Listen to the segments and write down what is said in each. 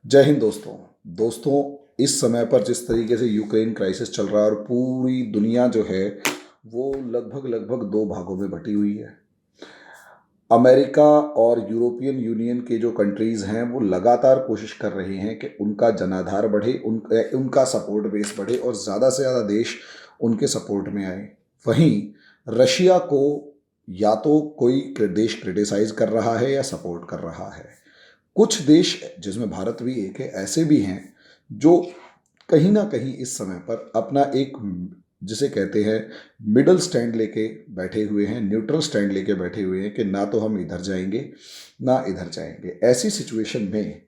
जय हिंद दोस्तों। दोस्तों, इस समय पर जिस तरीके से यूक्रेन क्राइसिस चल रहा है और पूरी दुनिया जो है वो लगभग लगभग दो भागों में बटी हुई है। अमेरिका और यूरोपियन यूनियन के जो कंट्रीज़ हैं वो लगातार कोशिश कर रहे हैं कि उनका जनाधार बढ़े, उनका सपोर्ट बेस बढ़े और ज़्यादा से ज़्यादा देश उनके सपोर्ट में आए। वहीं रशिया को या तो कोई देश क्रिटिसाइज कर रहा है या सपोर्ट कर रहा है। कुछ देश, जिसमें भारत भी एक है, ऐसे भी हैं जो कहीं ना कहीं इस समय पर अपना एक, जिसे कहते हैं, मिडल स्टैंड लेके बैठे हुए हैं, न्यूट्रल स्टैंड लेके बैठे हुए हैं कि ना तो हम इधर जाएंगे ना इधर जाएंगे। ऐसी सिचुएशन में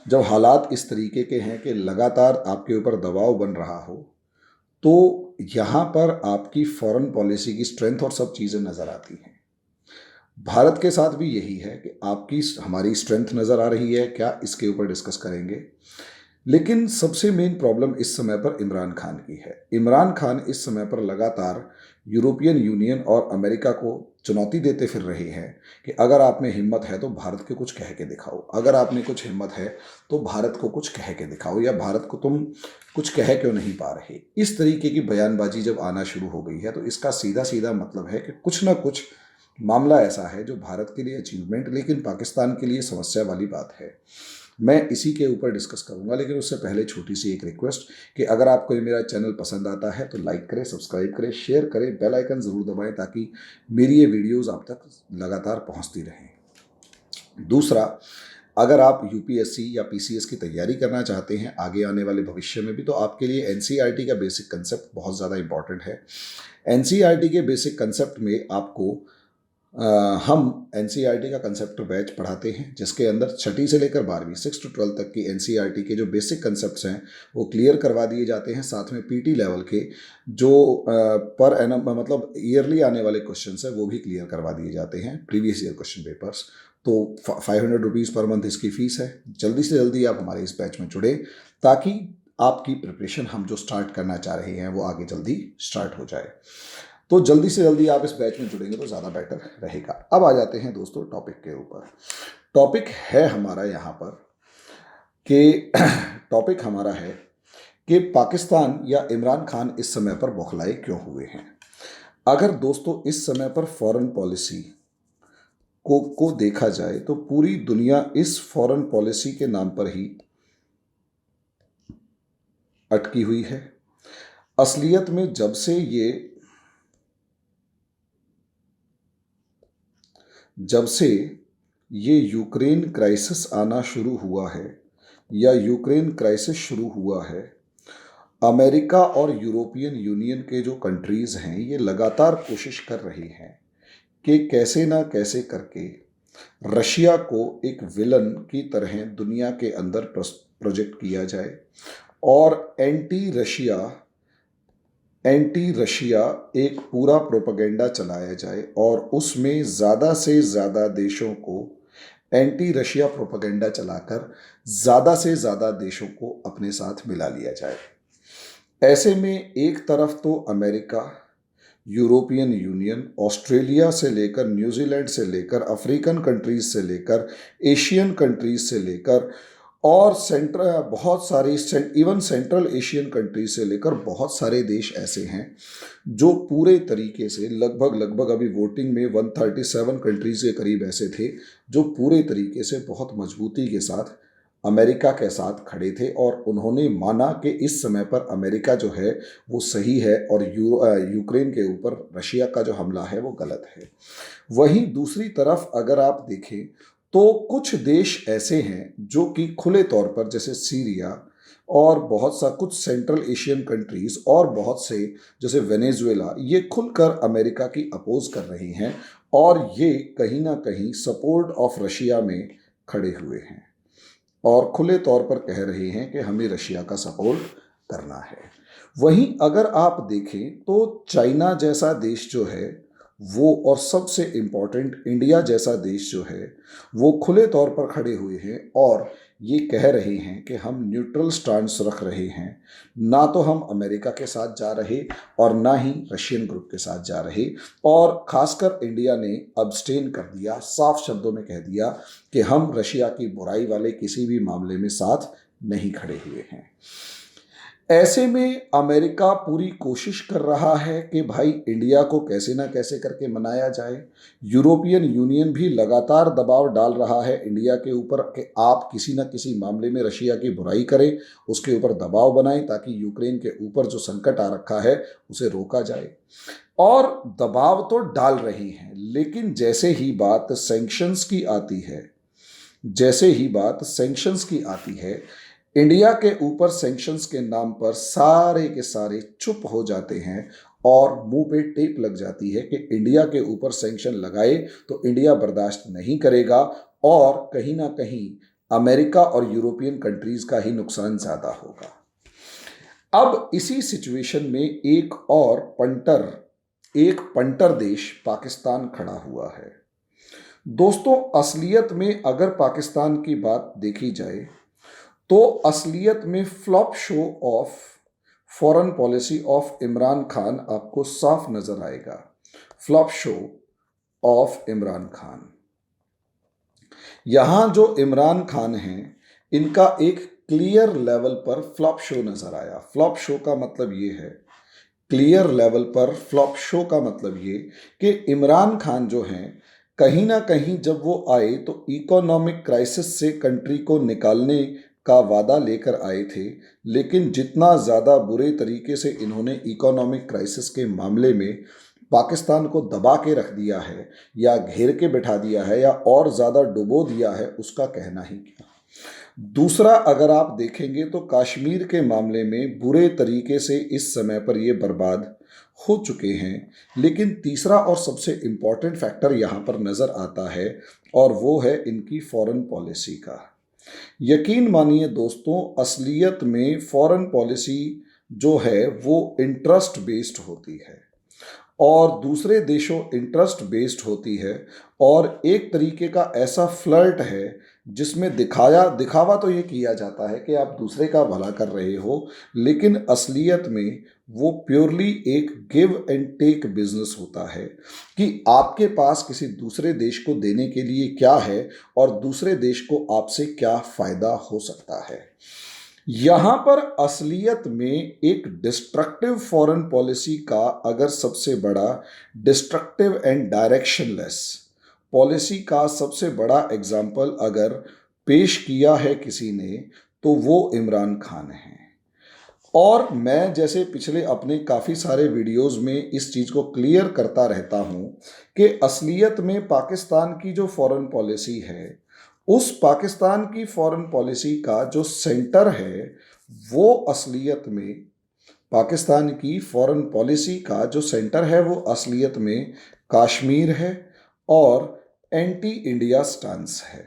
जब हालात इस तरीके के हैं कि लगातार आपके ऊपर दबाव बन रहा हो, तो यहाँ पर आपकी फॉरेन पॉलिसी की स्ट्रेंथ और सब चीज़ें नज़र आती हैं। भारत के साथ भी यही है कि आपकी हमारी स्ट्रेंथ नज़र आ रही है क्या, इसके ऊपर डिस्कस करेंगे। लेकिन सबसे मेन प्रॉब्लम इस समय पर इमरान खान की है। इमरान खान इस समय पर लगातार यूरोपियन यूनियन और अमेरिका को चुनौती देते फिर रहे हैं कि अगर आप में हिम्मत है तो भारत के कुछ कह के दिखाओ, अगर आप में कुछ हिम्मत है तो भारत को कुछ कह के दिखाओ, या भारत को तुम कुछ कह क्यों नहीं पा रहे। इस तरीके की बयानबाजी जब आना शुरू हो गई है तो इसका सीधा सीधा मतलब है कि कुछ ना कुछ मामला ऐसा है जो भारत के लिए अचीवमेंट लेकिन पाकिस्तान के लिए समस्या वाली बात है। मैं इसी के ऊपर डिस्कस करूंगा, लेकिन उससे पहले छोटी सी एक रिक्वेस्ट कि अगर आपको मेरा चैनल पसंद आता है तो लाइक करें, सब्सक्राइब करें, शेयर करें, बेल आइकन ज़रूर दबाएं ताकि मेरी ये वीडियोस आप तक लगातार पहुंचती रहें। दूसरा, अगर आप यूपीएससी या पीसीएस की तैयारी करना चाहते हैं आगे आने वाले भविष्य में भी, तो आपके लिए एनसीईआरटी का बेसिक कंसेप्ट बहुत ज़्यादा इंपॉर्टेंट है। एनसीईआरटी के बेसिक कंसेप्ट में आपको हम एनसीईआरटी का कंसेप्ट बैच पढ़ाते हैं, जिसके अंदर छठी से लेकर 12वीं 6 to 12 तक की एनसीईआरटी के जो बेसिक कंसेप्ट्स हैं वो क्लियर करवा दिए जाते हैं। साथ में पीटी लेवल के जो पर एनम मतलब ईयरली आने वाले क्वेश्चंस हैं वो भी क्लियर करवा दिए जाते हैं, प्रीवियस ईयर क्वेश्चन पेपर्स। तो 500 रुपीज़ पर मंथ इसकी फ़ीस है। जल्दी से जल्दी आप हमारे इस बैच में जुड़े ताकि आपकी प्रिपरेशन हम जो स्टार्ट करना चाह रहे हैं वो आगे जल्दी स्टार्ट हो जाए। तो जल्दी से जल्दी आप इस बैच में जुड़ेंगे तो ज़्यादा बेटर रहेगा। अब आ जाते हैं दोस्तों टॉपिक के ऊपर। टॉपिक है हमारा यहाँ पर कि टॉपिक हमारा है कि पाकिस्तान या इमरान खान इस समय पर बौखलाए क्यों हुए हैं। अगर दोस्तों इस समय पर फॉरेन पॉलिसी को देखा जाए तो पूरी दुनिया इस फॉरेन पॉलिसी के नाम पर ही अटकी हुई है। असलियत में जब से ये यूक्रेन क्राइसिस आना शुरू हुआ है या यूक्रेन क्राइसिस शुरू हुआ है, अमेरिका और यूरोपियन यूनियन के जो कंट्रीज़ हैं ये लगातार कोशिश कर रही हैं कि कैसे ना कैसे करके रशिया को एक विलन की तरह दुनिया के अंदर प्रोजेक्ट किया जाए और एंटी रशिया एक पूरा प्रोपेगेंडा चलाया जाए और उसमें ज़्यादा से ज़्यादा देशों को एंटी रशिया प्रोपेगेंडा चलाकर ज़्यादा से ज़्यादा देशों को अपने साथ मिला लिया जाए। ऐसे में एक तरफ तो अमेरिका, यूरोपियन यूनियन, ऑस्ट्रेलिया से लेकर न्यूजीलैंड से लेकर अफ्रीकन कंट्रीज से लेकर एशियन कंट्रीज से लेकर और बहुत सारी इवन सेंट्रल एशियन कंट्रीज से लेकर बहुत सारे देश ऐसे हैं जो पूरे तरीके से लगभग लगभग अभी वोटिंग में 137 कंट्रीज के करीब ऐसे थे जो पूरे तरीके से बहुत मजबूती के साथ अमेरिका के साथ खड़े थे और उन्होंने माना कि इस समय पर अमेरिका जो है वो सही है और यूक्रेन के ऊपर रशिया का जो हमला है वो गलत है। वहीं दूसरी तरफ अगर आप देखें तो कुछ देश ऐसे हैं जो कि खुले तौर पर, जैसे सीरिया और बहुत सा कुछ सेंट्रल एशियन कंट्रीज और बहुत से जैसे वेनेजुएला, ये खुलकर अमेरिका की अपोज कर रही हैं और ये कहीं ना कहीं सपोर्ट ऑफ रशिया में खड़े हुए हैं और खुले तौर पर कह रहे हैं कि हमें रशिया का सपोर्ट करना है। वहीं अगर आप देखें तो चाइना जैसा देश जो है वो, और सबसे इम्पोर्टेंट इंडिया जैसा देश जो है वो खुले तौर पर खड़े हुए हैं और ये कह रहे हैं कि हम न्यूट्रल स्टांस रख रहे हैं, ना तो हम अमेरिका के साथ जा रहे और ना ही रशियन ग्रुप के साथ जा रहे, और खासकर इंडिया ने अब्सटेन कर दिया, साफ शब्दों में कह दिया कि हम रशिया की बुराई वाले किसी भी मामले में साथ नहीं खड़े हुए हैं। ऐसे में अमेरिका पूरी कोशिश कर रहा है कि भाई इंडिया को कैसे ना कैसे करके मनाया जाए। यूरोपियन यूनियन भी लगातार दबाव डाल रहा है इंडिया के ऊपर कि आप किसी न किसी मामले में रशिया की बुराई करें, उसके ऊपर दबाव बनाएं ताकि यूक्रेन के ऊपर जो संकट आ रखा है उसे रोका जाए। और दबाव तो डाल रही हैं, लेकिन जैसे ही बात सैंक्शंस की आती है, जैसे ही बात सैंक्शंस की आती है, इंडिया के ऊपर सैंक्शंस के नाम पर सारे के सारे चुप हो जाते हैं और मुंह पे टेप लग जाती है कि इंडिया के ऊपर सैंक्शन लगाए तो इंडिया बर्दाश्त नहीं करेगा और कहीं ना कहीं अमेरिका और यूरोपियन कंट्रीज का ही नुकसान ज़्यादा होगा। अब इसी सिचुएशन में एक पंटर देश पाकिस्तान खड़ा हुआ है। दोस्तों, असलियत में अगर पाकिस्तान की बात देखी जाए तो असलियत में flop show off foreign policy of Imran Khan आपको साफ नजर आएगा। Flop show off Imran Khan, यहां जो इमरान खान हैं इनका एक क्लियर लेवल पर फ्लॉप शो नजर आया। फ्लॉप शो का मतलब ये है, क्लियर लेवल पर फ्लॉप शो का मतलब ये कि इमरान खान जो हैं कहीं ना कहीं जब वो आए तो इकोनॉमिक क्राइसिस से कंट्री को निकालने का वादा लेकर आए थे, लेकिन जितना ज़्यादा बुरे तरीके से इन्होंने इकोनॉमिक क्राइसिस के मामले में पाकिस्तान को दबा के रख दिया है या घेर के बिठा दिया है या और ज़्यादा डुबो दिया है, उसका कहना ही क्या। दूसरा, अगर आप देखेंगे तो कश्मीर के मामले में बुरे तरीके से इस समय पर ये बर्बाद हो चुके हैं। लेकिन तीसरा और सबसे इम्पॉर्टेंट फैक्टर यहाँ पर नज़र आता है और वो है इनकी फॉरेन पॉलिसी का। यकीन मानिए दोस्तों, असलियत में फॉरेन पॉलिसी जो है वो इंटरेस्ट बेस्ड होती है और दूसरे देशों इंटरेस्ट बेस्ड होती है और एक तरीके का ऐसा फ्लर्ट है जिसमें दिखावा तो ये किया जाता है कि आप दूसरे का भला कर रहे हो, लेकिन असलियत में वो प्योरली एक गिव एंड टेक बिजनेस होता है कि आपके पास किसी दूसरे देश को देने के लिए क्या है और दूसरे देश को आपसे क्या फायदा हो सकता है। यहां पर असलियत में एक डिस्ट्रक्टिव फॉरेन पॉलिसी का अगर सबसे बड़ा डिस्ट्रक्टिव एंड डायरेक्शनलेस पॉलिसी का सबसे बड़ा एग्जाम्पल अगर पेश किया है किसी ने तो वो इमरान खान है। और मैं जैसे पिछले अपने काफ़ी सारे वीडियोस में इस चीज़ को क्लियर करता रहता हूँ कि असलियत में पाकिस्तान की जो फॉरेन पॉलिसी है, उस पाकिस्तान की फॉरेन पॉलिसी का जो सेंटर है वो असलियत में पाकिस्तान की फॉरेन पॉलिसी का जो सेंटर है वो असलियत में कश्मीर है और एंटी इंडिया स्टांस है।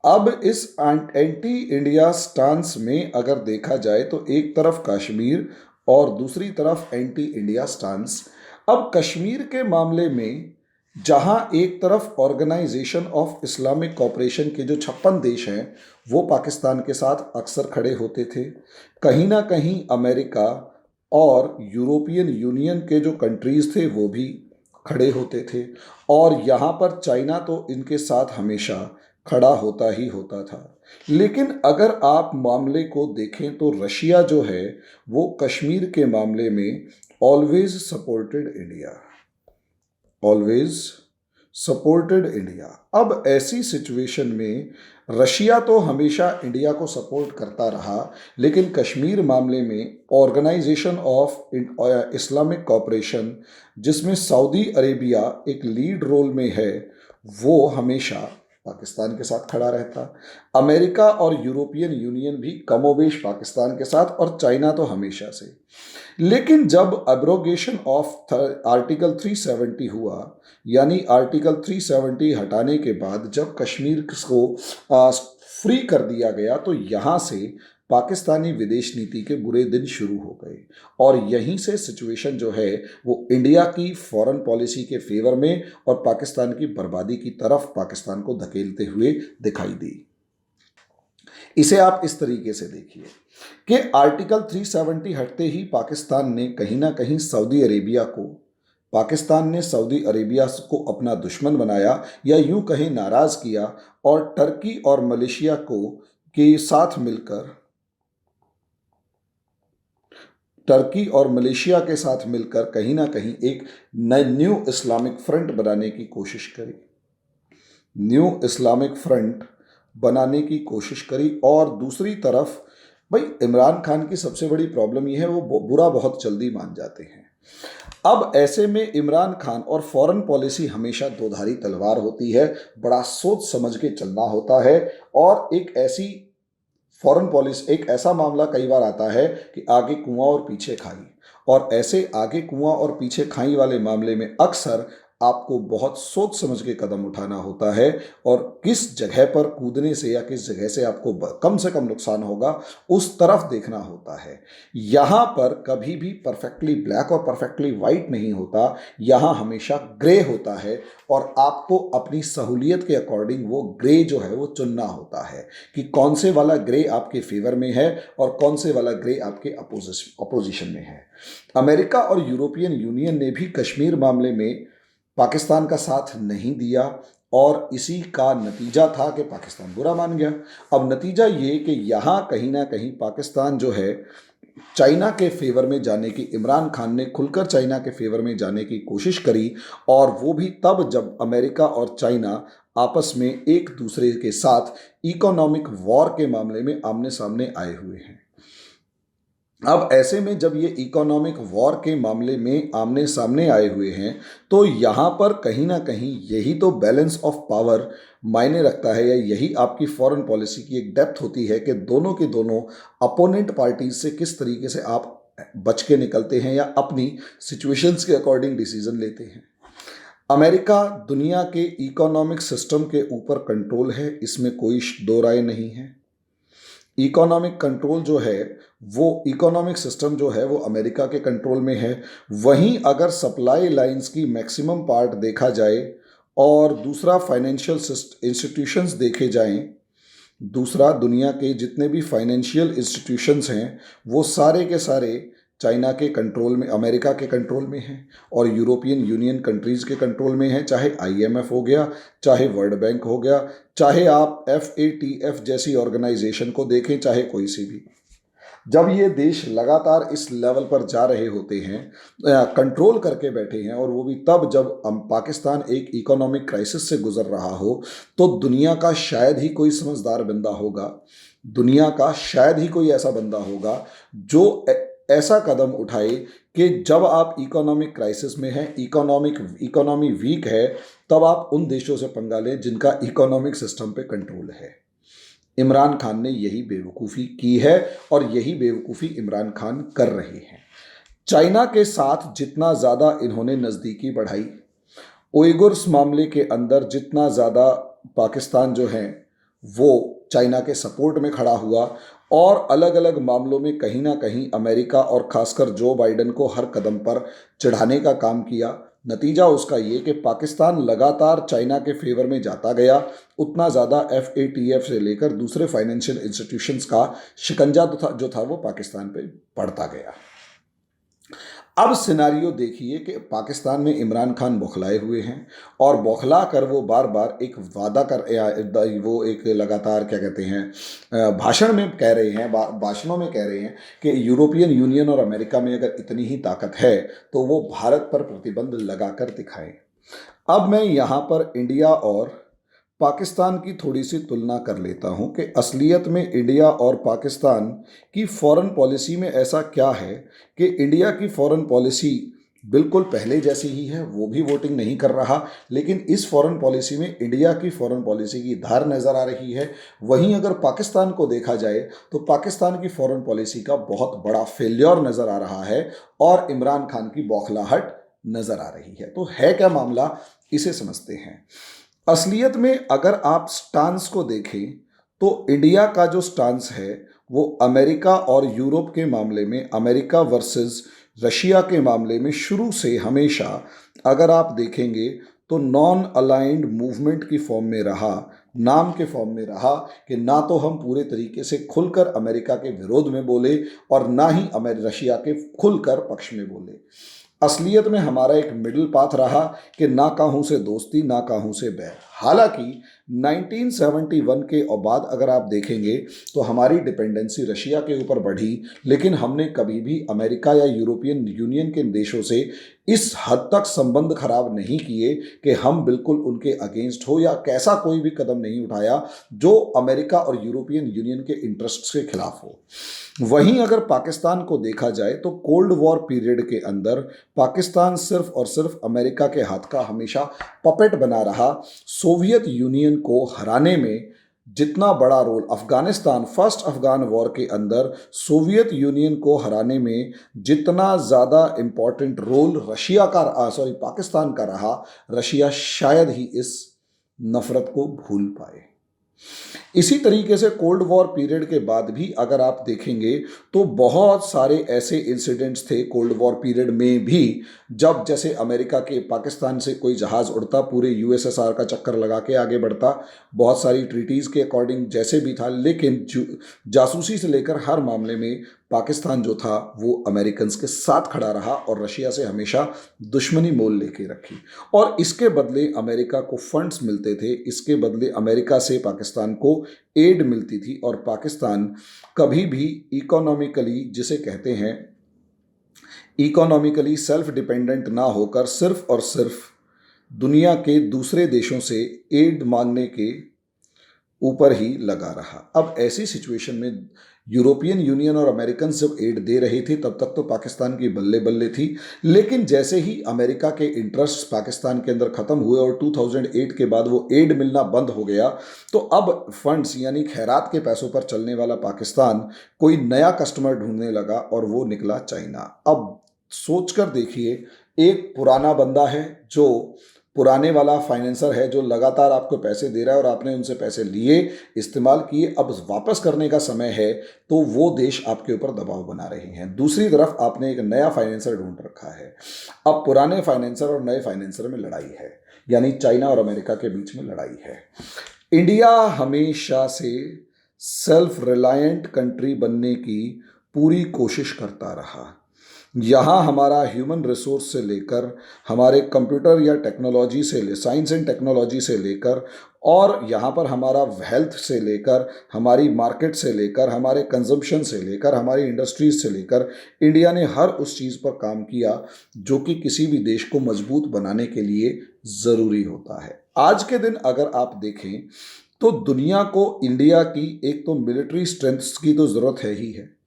अब इस एंटी इंडिया स्टांस में अगर देखा जाए तो एक तरफ कश्मीर और दूसरी तरफ एंटी इंडिया स्टांस। अब कश्मीर के मामले में जहां एक तरफ ऑर्गेनाइजेशन ऑफ इस्लामिक कोऑपरेशन के जो 56 देश हैं वो पाकिस्तान के साथ अक्सर खड़े होते थे, कहीं ना कहीं अमेरिका और यूरोपियन यूनियन के जो कंट्रीज़ थे वो भी खड़े होते थे और यहाँ पर चाइना तो इनके साथ हमेशा खड़ा होता ही होता था। लेकिन अगर आप मामले को देखें तो रशिया जो है वो कश्मीर के मामले में always supported India, always supported India. अब ऐसी सिचुएशन में रशिया तो हमेशा इंडिया को सपोर्ट करता रहा, लेकिन कश्मीर मामले में ऑर्गेनाइजेशन ऑफ इस्लामिक कोऑपरेशन जिसमें सऊदी अरेबिया एक लीड रोल में है वो हमेशा पाकिस्तान के साथ खड़ा रहता। अमेरिका और यूरोपियन यूनियन भी कमोबेश पाकिस्तान के साथ और चाइना तो हमेशा से। लेकिन जब एब्रोगेशन ऑफ आर्टिकल 370 हुआ, यानी आर्टिकल 370 हटाने के बाद जब कश्मीर को फ्री कर दिया गया तो यहाँ से पाकिस्तानी विदेश नीति के बुरे दिन शुरू हो गए और यहीं से सिचुएशन जो है वो इंडिया की फॉरेन पॉलिसी के फेवर में और पाकिस्तान की बर्बादी की तरफ पाकिस्तान को धकेलते हुए दिखाई दी। इसे आप इस तरीके से देखिए कि आर्टिकल 370 हटते ही पाकिस्तान ने कहीं ना कहीं सऊदी अरेबिया को अपना दुश्मन बनाया या यूं कहीं नाराज किया, और टर्की और मलेशिया के साथ मिलकर कहीं ना कहीं एक न्यू इस्लामिक फ्रंट बनाने की कोशिश करी। और दूसरी तरफ भाई इमरान खान की सबसे बड़ी प्रॉब्लम यह है वो बुरा बहुत जल्दी मान जाते हैं। अब ऐसे में इमरान खान और फॉरेन पॉलिसी हमेशा दोधारी तलवार होती है, बड़ा सोच समझ के चलना होता है। और एक ऐसा मामला कई बार आता है कि आगे कुआं और पीछे खाई, और ऐसे आगे कुआं और पीछे खाई वाले मामले में अक्सर आपको बहुत सोच समझ के कदम उठाना होता है, और किस जगह पर कूदने से या किस जगह से आपको कम से कम नुकसान होगा उस तरफ देखना होता है। यहाँ पर कभी भी परफेक्टली ब्लैक और परफेक्टली वाइट नहीं होता, यहाँ हमेशा ग्रे होता है, और आपको अपनी सहूलियत के अकॉर्डिंग वो ग्रे जो है वो चुनना होता है कि कौन से वाला ग्रे आपके फेवर में है और कौन से वाला ग्रे आपके अपोजिशन में है। अमेरिका और यूरोपियन यूनियन ने भी कश्मीर मामले में पाकिस्तान का साथ नहीं दिया, और इसी का नतीजा था कि पाकिस्तान बुरा मान गया। अब नतीजा ये कि यहाँ कहीं ना कहीं पाकिस्तान जो है चाइना के फेवर में जाने की, इमरान खान ने खुलकर चाइना के फेवर में जाने की कोशिश करी, और वो भी तब जब अमेरिका और चाइना आपस में एक दूसरे के साथ इकोनॉमिक वॉर के मामले में आमने सामने आए हुए हैं। अब ऐसे में जब ये इकोनॉमिक वॉर के मामले में आमने सामने आए हुए हैं, तो यहाँ पर कहीं ना कहीं यही तो बैलेंस ऑफ पावर मायने रखता है, या यही आपकी फॉरेन पॉलिसी की एक डेप्थ होती है कि दोनों के दोनों अपोनेंट पार्टीज से किस तरीके से आप बच के निकलते हैं या अपनी सिचुएशंस के अकॉर्डिंग डिसीजन लेते हैं। अमेरिका दुनिया के इकोनॉमिक सिस्टम के ऊपर कंट्रोल है, इसमें कोई दो राय नहीं है। इकोनॉमिक सिस्टम जो है वो अमेरिका के कंट्रोल में है। वहीं अगर सप्लाई लाइंस की मैक्सिमम पार्ट देखा जाए और दूसरा फाइनेंशियल इंस्टीट्यूशंस देखे जाएं, दूसरा दुनिया के जितने भी फाइनेंशियल इंस्टीट्यूशंस हैं वो सारे के सारे चाइना के कंट्रोल में, अमेरिका के कंट्रोल में हैं, और यूरोपियन यूनियन कंट्रीज़ के कंट्रोल में हैं। चाहे आईएमएफ हो गया, चाहे वर्ल्ड बैंक हो गया, चाहे आप FATF जैसी ऑर्गेनाइजेशन को देखें, चाहे कोई सी भी। जब ये देश लगातार इस लेवल पर जा रहे होते हैं, कंट्रोल करके बैठे हैं, और वो भी तब जब पाकिस्तान एक इकोनॉमिक क्राइसिस से गुजर रहा हो, तो दुनिया का शायद ही कोई समझदार बंदा होगा, दुनिया का शायद ही कोई ऐसा बंदा होगा जो ऐसा कदम उठाए कि जब आप इकोनॉमिक क्राइसिस में हैं, इकोनॉमी वीक है, तब आप उन देशों से पंगा लें जिनका इकोनॉमिक सिस्टम पे कंट्रोल है। इमरान खान ने यही बेवकूफ़ी की है, और यही बेवकूफ़ी इमरान खान कर रहे हैं। चाइना के साथ जितना ज़्यादा इन्होंने नज़दीकी बढ़ाई, उइगुर्स मामले के अंदर जितना ज़्यादा पाकिस्तान जो है वो चाइना के सपोर्ट में खड़ा हुआ, और अलग अलग मामलों में कहीं ना कहीं अमेरिका और ख़ासकर जो बाइडन को हर कदम पर चढ़ाने का काम किया, नतीजा उसका ये कि पाकिस्तान लगातार चाइना के फेवर में जाता गया, उतना ज़्यादा FATF से लेकर दूसरे फाइनेंशियल इंस्टीट्यूशंस का शिकंजा जो था वो पाकिस्तान पे पड़ता गया। अब सिनारियो देखिए कि पाकिस्तान में इमरान खान बौखलाए हुए हैं, और बौखला कर वो बार बार एक वादा वो एक लगातार क्या कहते हैं भाषणों में कह रहे हैं कि यूरोपियन यूनियन और अमेरिका में अगर इतनी ही ताकत है तो वो भारत पर प्रतिबंध लगाकर दिखाएं। अब मैं यहाँ पर इंडिया और पाकिस्तान की थोड़ी सी तुलना कर लेता हूं कि असलियत में इंडिया और पाकिस्तान की फॉरेन पॉलिसी में ऐसा क्या है कि इंडिया की फॉरेन पॉलिसी बिल्कुल पहले जैसी ही है, वो भी वोटिंग नहीं कर रहा, लेकिन इस फॉरेन पॉलिसी में इंडिया की फॉरेन पॉलिसी की धार नज़र आ रही है। वहीं अगर पाकिस्तान को देखा जाए तो पाकिस्तान की फॉरेन पॉलिसी का बहुत बड़ा फेल्योर नज़र आ रहा है, और इमरान खान की बौखलाहट नज़र आ रही है। तो है क्या मामला, इसे समझते हैं। असलियत में अगर आप स्टांस को देखें तो इंडिया का जो स्टांस है वो अमेरिका और यूरोप के मामले में, अमेरिका वर्सेस रशिया के मामले में शुरू से हमेशा अगर आप देखेंगे तो नॉन अलाइंड मूवमेंट की फॉर्म में रहा, नाम के फॉर्म में रहा कि ना तो हम पूरे तरीके से खुलकर अमेरिका के विरोध में बोले और ना ही रशिया के खुलकर पक्ष में बोले। असलियत में हमारा एक मिडिल पाथ रहा कि ना काहूं से दोस्ती ना काहूं से बैर। हालांकि 1971 के और बाद अगर आप देखेंगे तो हमारी डिपेंडेंसी रशिया के ऊपर बढ़ी, लेकिन हमने कभी भी अमेरिका या यूरोपियन यूनियन के देशों से इस हद तक संबंध खराब नहीं किए कि हम बिल्कुल उनके अगेंस्ट हो या कैसा कोई भी कदम नहीं उठाया जो अमेरिका और यूरोपियन यूनियन के इंटरेस्ट्स के खिलाफ हो। वहीं अगर पाकिस्तान को देखा जाए तो कोल्ड वॉर पीरियड के अंदर पाकिस्तान सिर्फ और सिर्फ अमेरिका के हाथ का हमेशा पपेट बना रहा। सोवियत यूनियन को हराने में जितना बड़ा role Afghanistan first Afghan war के अंदर सोवियत यूनियन को हराने में जितना ज़्यादा इम्पॉर्टेंट रोल पाकिस्तान का रहा, रशिया शायद ही इस नफरत को भूल पाए। इसी तरीके से कोल्ड वॉर पीरियड के बाद भी अगर आप देखेंगे तो बहुत सारे ऐसे इंसिडेंट्स थे कोल्ड वॉर पीरियड में भी, जब जैसे अमेरिका के पाकिस्तान से कोई जहाज़ उड़ता पूरे यूएसएसआर का चक्कर लगा के आगे बढ़ता, बहुत सारी ट्रीटीज़ के अकॉर्डिंग जैसे भी था, लेकिन जासूसी से लेकर हर मामले में पाकिस्तान जो था वो अमेरिकन्स के साथ खड़ा रहा और रशिया से हमेशा दुश्मनी मोल लेके रखी। और इसके बदले अमेरिका को फंड्स मिलते थे, इसके बदले अमेरिका से पाकिस्तान को एड मिलती थी और पाकिस्तान कभी भी इकोनॉमिकली, जिसे कहते हैं इकोनॉमिकली सेल्फ डिपेंडेंट ना होकर सिर्फ और सिर्फ दुनिया के दूसरे देशों से एड मांगने के ऊपर ही लगा रहा। अब ऐसी सिचुएशन में यूरोपियन यूनियन और अमेरिकन जब एड दे रहे थे तब तक तो पाकिस्तान की बल्ले बल्ले थी, लेकिन जैसे ही अमेरिका के इंटरेस्ट पाकिस्तान के अंदर ख़त्म हुए और 2008 के बाद वो एड मिलना बंद हो गया, तो अब फंड्स यानी खैरात के पैसों पर चलने वाला पाकिस्तान कोई नया कस्टमर ढूंढने लगा और वो निकला चाइना। अब सोचकर देखिए, एक पुराना बंदा है जो पुराने वाला फाइनेंसर है जो लगातार आपको पैसे दे रहा है और आपने उनसे पैसे लिए, इस्तेमाल किए, अब वापस करने का समय है, तो वो देश आपके ऊपर दबाव बना रहे हैं। दूसरी तरफ आपने एक नया फाइनेंसर ढूंढ रखा है। अब पुराने फाइनेंसर और नए फाइनेंसर में लड़ाई है, यानी चाइना और अमेरिका के बीच में लड़ाई है। इंडिया हमेशा से सेल्फ रिलायंट कंट्री बनने की पूरी कोशिश करता रहा। यहाँ हमारा ह्यूमन रिसोर्स से लेकर हमारे कंप्यूटर या टेक्नोलॉजी से साइंस एंड टेक्नोलॉजी से लेकर और यहाँ पर हमारा हेल्थ से लेकर हमारी मार्केट से लेकर हमारे कंजम्पशन से लेकर हमारी इंडस्ट्रीज से लेकर इंडिया ने हर उस चीज़ पर काम किया जो कि किसी भी देश को मजबूत बनाने के लिए ज़रूरी होता है। आज के दिन अगर आप देखें तो दुनिया को इंडिया की एक तो मिलिट्री स्ट्रेंथ्स की तो ज़रूरत है ही है,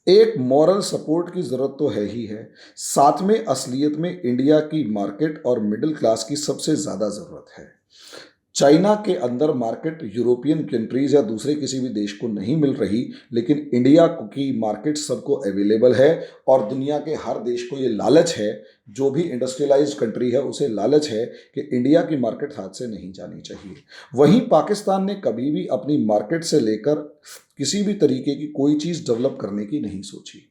एक मॉरल सपोर्ट की ज़रूरत तो है ही है, साथ में असलियत में इंडिया की मार्केट और मिडिल क्लास की सबसे ज़्यादा ज़रूरत है। चाइना के अंदर मार्केट यूरोपियन कंट्रीज़ या दूसरे किसी भी देश को नहीं मिल रही, लेकिन इंडिया की मार्केट सबको अवेलेबल है और दुनिया के हर देश को ये लालच है, जो भी इंडस्ट्रियलाइज्ड कंट्री है उसे लालच है कि इंडिया की मार्केट हाथ से नहीं जानी चाहिए। वहीं पाकिस्तान ने कभी भी अपनी मार्केट से लेकर किसी भी तरीके की कोई चीज़ डेवलप करने की नहीं सोची।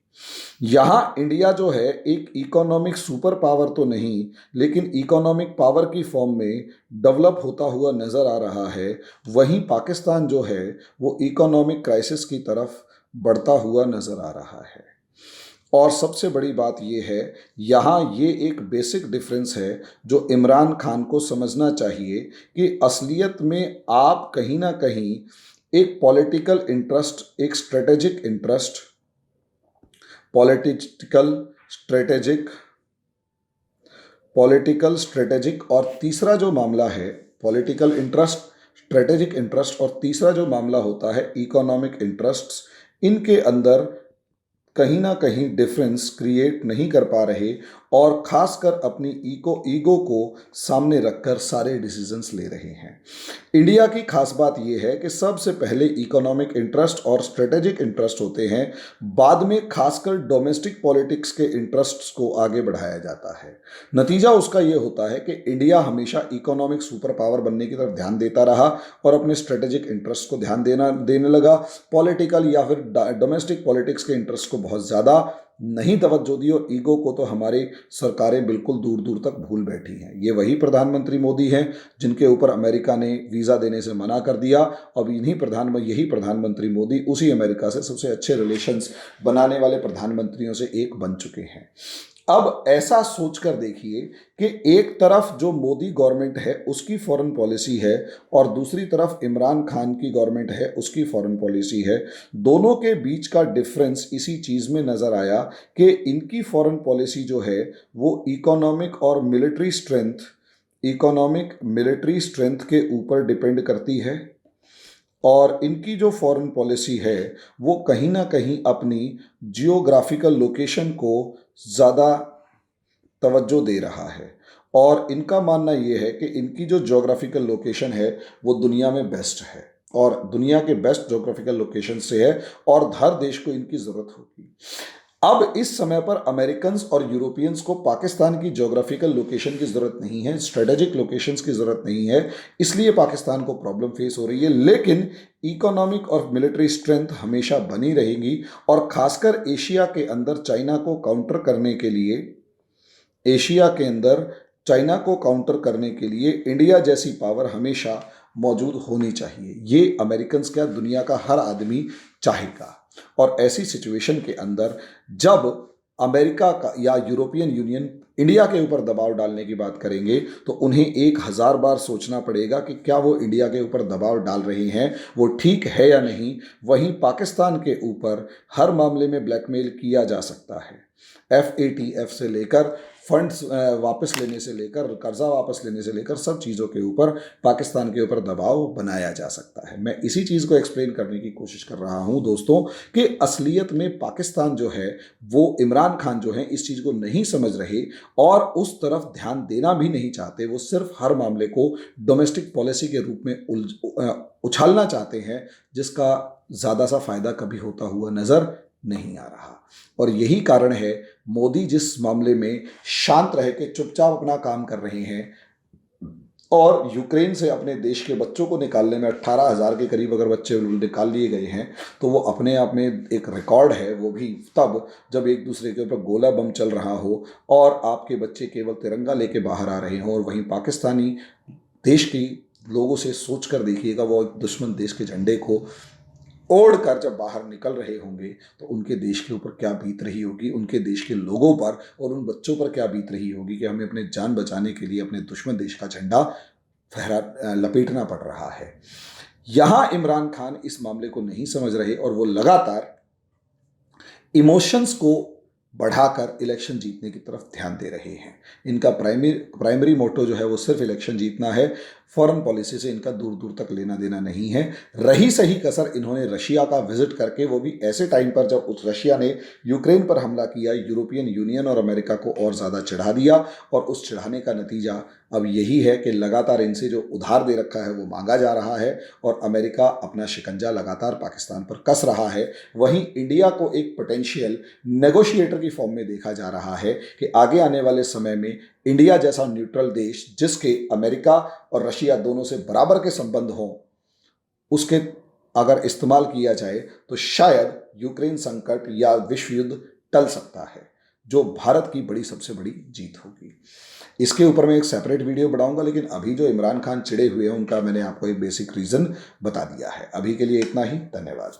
यहाँ इंडिया जो है एक इकोनॉमिक सुपर पावर तो नहीं, लेकिन इकोनॉमिक पावर की फॉर्म में डेवलप होता हुआ नज़र आ रहा है। वहीं पाकिस्तान जो है वो इकोनॉमिक क्राइसिस की तरफ बढ़ता हुआ नज़र आ रहा है। और सबसे बड़ी बात ये है, यहाँ ये एक बेसिक डिफरेंस है जो इमरान खान को समझना चाहिए कि असलियत में आप कहीं ना कहीं एक पॉलिटिकल इंटरेस्ट, एक स्ट्रेटेजिक इंटरेस्ट, पॉलिटिकल स्ट्रेटेजिक और तीसरा जो मामला है पॉलिटिकल इंटरेस्ट, स्ट्रेटेजिक इंटरेस्ट और तीसरा जो मामला होता है इकोनॉमिक इंटरेस्ट्स, इनके अंदर कहीं ना कहीं डिफरेंस क्रिएट नहीं कर पा रहे और खासकर अपनी ईगो को सामने रखकर सारे डिसीजंस ले रहे हैं। इंडिया की खास बात यह है कि सबसे पहले इकोनॉमिक इंटरेस्ट और स्ट्रेटेजिक इंटरेस्ट होते हैं, बाद में खासकर डोमेस्टिक पॉलिटिक्स के इंटरेस्ट्स को आगे बढ़ाया जाता है। नतीजा उसका यह होता है कि इंडिया हमेशा इकोनॉमिक सुपर पावर बनने की तरफ ध्यान देता रहा और अपने स्ट्रेटेजिक इंटरेस्ट को ध्यान देने लगा। पॉलिटिकल या फिर डोमेस्टिक पॉलिटिक्स के इंटरेस्ट को बहुत ज़्यादा नहीं तवज्जो दी और ईगो को तो हमारी सरकारें बिल्कुल दूर दूर तक भूल बैठी हैं। ये वही प्रधानमंत्री मोदी हैं जिनके ऊपर अमेरिका ने वीज़ा देने से मना कर दिया। अब यही प्रधानमंत्री मोदी उसी अमेरिका से सबसे अच्छे रिलेशंस बनाने वाले प्रधानमंत्रियों से एक बन चुके हैं। अब ऐसा सोचकर देखिए कि एक तरफ जो मोदी गवर्नमेंट है उसकी फॉरेन पॉलिसी है और दूसरी तरफ इमरान खान की गवर्नमेंट है उसकी फॉरेन पॉलिसी है। दोनों के बीच का डिफरेंस इसी चीज़ में नज़र आया कि इनकी फॉरेन पॉलिसी जो है वो इकोनॉमिक मिलिट्री स्ट्रेंथ के ऊपर डिपेंड करती है और इनकी जो फॉरेन पॉलिसी है वो कहीं ना कहीं अपनी जियोग्राफिकल लोकेशन को ज़्यादा तवज्जो दे रहा है। और इनका मानना ये है कि इनकी जो ज्योग्राफिकल लोकेशन है वो दुनिया में बेस्ट है और दुनिया के बेस्ट ज्योग्राफिकल लोकेशन से है और हर देश को इनकी ज़रूरत होगी। अब इस समय पर अमेरिकन्स और यूरोपियंस को पाकिस्तान की ज्योग्राफिकल लोकेशन की ज़रूरत नहीं है, स्ट्रेटेजिक लोकेशंस की ज़रूरत नहीं है, इसलिए पाकिस्तान को प्रॉब्लम फेस हो रही है। लेकिन इकोनॉमिक और मिलिट्री स्ट्रेंथ हमेशा बनी रहेगी और खासकर एशिया के अंदर चाइना को काउंटर करने के लिए इंडिया जैसी पावर हमेशा मौजूद होनी चाहिए। ये अमेरिकन्स क्या दुनिया का हर आदमी चाहेगा। और ऐसी सिचुएशन के अंदर जब अमेरिका का या यूरोपियन यूनियन इंडिया के ऊपर दबाव डालने की बात करेंगे तो उन्हें 1000 बार सोचना पड़ेगा कि क्या वो इंडिया के ऊपर दबाव डाल रहे हैं वो ठीक है या नहीं। वहीं पाकिस्तान के ऊपर हर मामले में ब्लैकमेल किया जा सकता है। FATF से लेकर फंड्स वापस लेने से लेकर कर्जा वापस लेने से लेकर सब चीज़ों के ऊपर पाकिस्तान के ऊपर दबाव बनाया जा सकता है। मैं इसी चीज़ को एक्सप्लेन करने की कोशिश कर रहा हूं दोस्तों कि असलियत में पाकिस्तान जो है वो इमरान खान जो है इस चीज़ को नहीं समझ रहे और उस तरफ ध्यान देना भी नहीं चाहते। वो सिर्फ हर मामले को डोमेस्टिक पॉलिसी के रूप में उछालना चाहते हैं जिसका ज़्यादा सा फायदा कभी होता हुआ नज़र नहीं आ रहा। और यही कारण है मोदी जिस मामले में शांत रह के चुपचाप अपना काम कर रहे हैं और यूक्रेन से अपने देश के बच्चों को निकालने में 18,000 के करीब अगर बच्चे निकाल लिए गए हैं तो वो अपने आप में एक रिकॉर्ड है। वो भी तब जब एक दूसरे के ऊपर गोला बम चल रहा हो और आपके बच्चे केवल तिरंगा लेके बाहर आ रहे हों। और वहीं पाकिस्तानी देश के लोगों से सोच कर देखिएगा वो दुश्मन देश के झंडे को ओढ़ कर जब बाहर निकल रहे होंगे तो उनके देश के ऊपर क्या बीत रही होगी, उनके देश के लोगों पर और उन बच्चों पर क्या बीत रही होगी कि हमें अपने जान बचाने के लिए अपने दुश्मन देश का झंडा लपेटना पड़ रहा है। यहाँ इमरान खान इस मामले को नहीं समझ रहे और वो लगातार इमोशंस को बढ़ाकर इलेक्शन जीतने की तरफ ध्यान दे रहे हैं। इनका प्राइमरी मोटो जो है वो सिर्फ इलेक्शन जीतना है। फॉरेन पॉलिसी से इनका दूर दूर तक लेना देना नहीं है। रही सही कसर इन्होंने रशिया का विजिट करके, वो भी ऐसे टाइम पर जब उस रशिया ने यूक्रेन पर हमला किया, यूरोपियन यूनियन और अमेरिका को और ज़्यादा चिढ़ा दिया और उस चिढ़ाने का नतीजा अब यही है कि लगातार इनसे जो उधार दे रखा है वो मांगा जा रहा है और अमेरिका अपना शिकंजा लगातार पाकिस्तान पर कस रहा है। वहीं इंडिया को एक पोटेंशियल नेगोशिएटर की फॉर्म में देखा जा रहा है कि आगे आने वाले समय में इंडिया जैसा न्यूट्रल देश जिसके अमेरिका और रशिया दोनों से बराबर के संबंध हों, उसके अगर इस्तेमाल किया जाए तो शायद यूक्रेन संकट या विश्व युद्ध टल सकता है, जो भारत की सबसे बड़ी जीत होगी। इसके ऊपर मैं एक सेपरेट वीडियो बनाऊंगा, लेकिन अभी जो इमरान खान चिढ़े हुए हैं उनका मैंने आपको एक बेसिक रीज़न बता दिया है। अभी के लिए इतना ही, धन्यवाद।